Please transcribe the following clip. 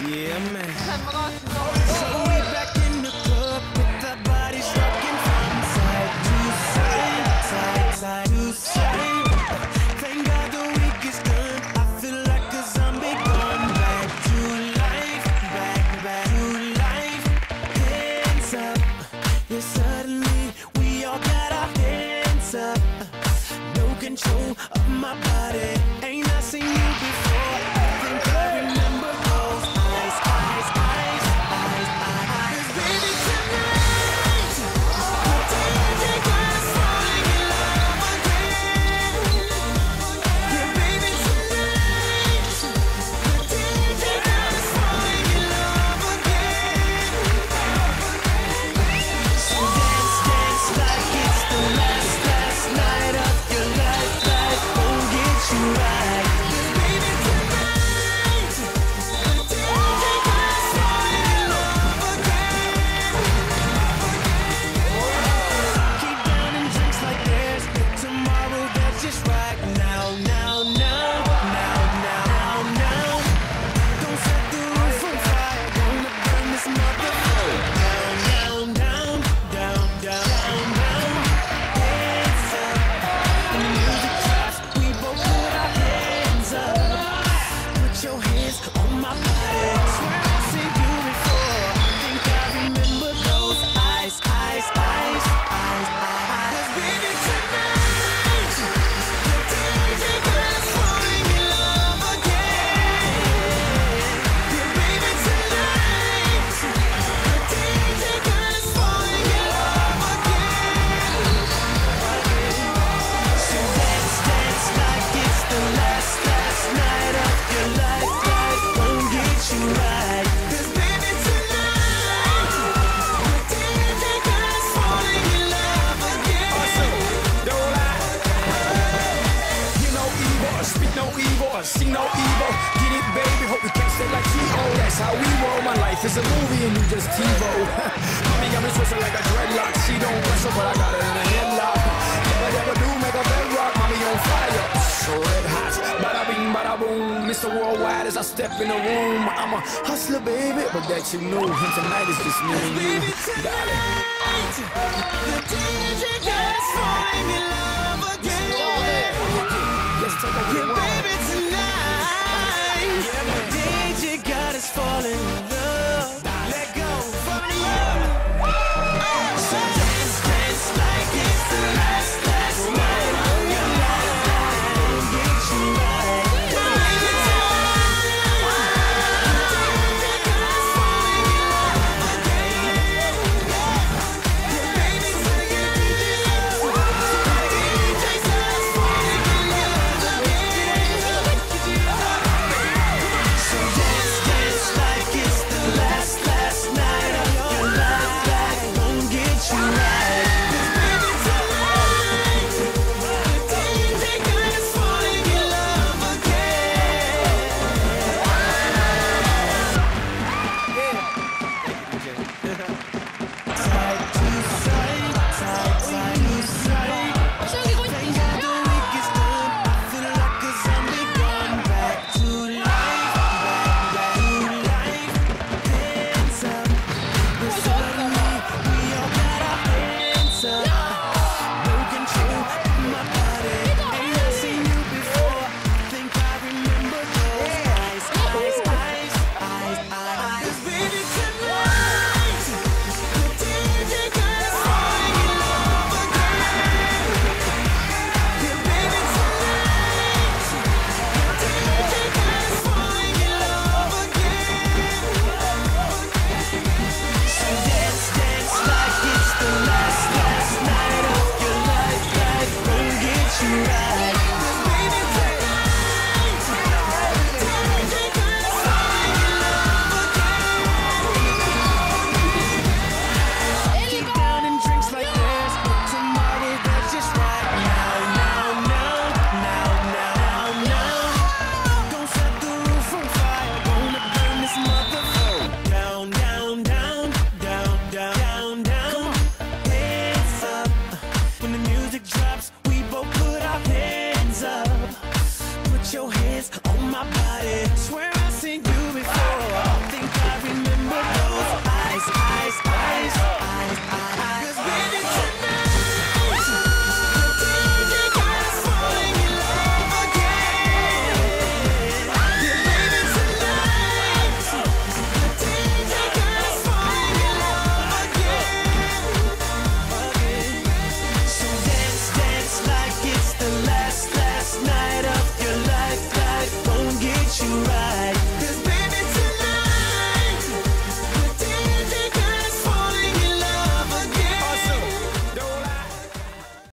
Yeah, man. So we back in the club with our bodies rocking from side to side, side to side. Thank God the week is done. I feel like a zombie gone back to life, back to life. Hands up, yeah, suddenly we all got our hands up. No control of my body. Ain't I seen you before? I think I remember those eyes, eyes, eyes, eyes, eyes. 'Cause baby tonight, the DJ got us falling in love again. Yeah, baby tonight, the DJ got us falling in love again. So dance, dance like it's the last night of your life. Life won't get you right. 'Cause baby tonight, the DJ got us falling in love again. Keep downing drinks like there's tomorrow. That's just right now, now, now, now, now, now. Don't set the roof on fire. Gonna burn this motherfucker down, down, down, down, down, down. Hands up, when the music drops, we both put our hands up. Put your hands on my body. Swear I've seen you before. I think I remember those eyes, eyes, eyes, eyes, eyes. 'Cause baby tonight, the DJ got us falling in love again. Yeah, baby tonight, the DJ got us falling in love again. So dance, dance like it's the last night of your life. Life won't get you right. 'Cause baby tonight, the DJ got us falling in love again. Don't lie. Hear no evil, speak no evil, see no evil. Get it, baby, hope you can't stay like T.O. That's how we roll. My life is a movie and you just TiVo. Mommy got me twisted like a dreadlock. She don't wrestle, but I got her in a headlock. Never do make a bedrock. Mommy on fire, so red hot. Bada bing, bada boom. Mr. Worldwide as I step in the room. I'm a hustler, baby, but that you know. And tonight is just me and you, darling. The DJ got us falling in love again. Let's take a Yeah, rewind. baby tonight, the DJ got us falling in love. Let go, fall in love. So dance, dance like it's the last night of your life. Won't get you right. Baby tonight, the DJ got us falling in love again. Yeah, baby tonight, the DJ got us falling in love again. So dance, dance like it's Swear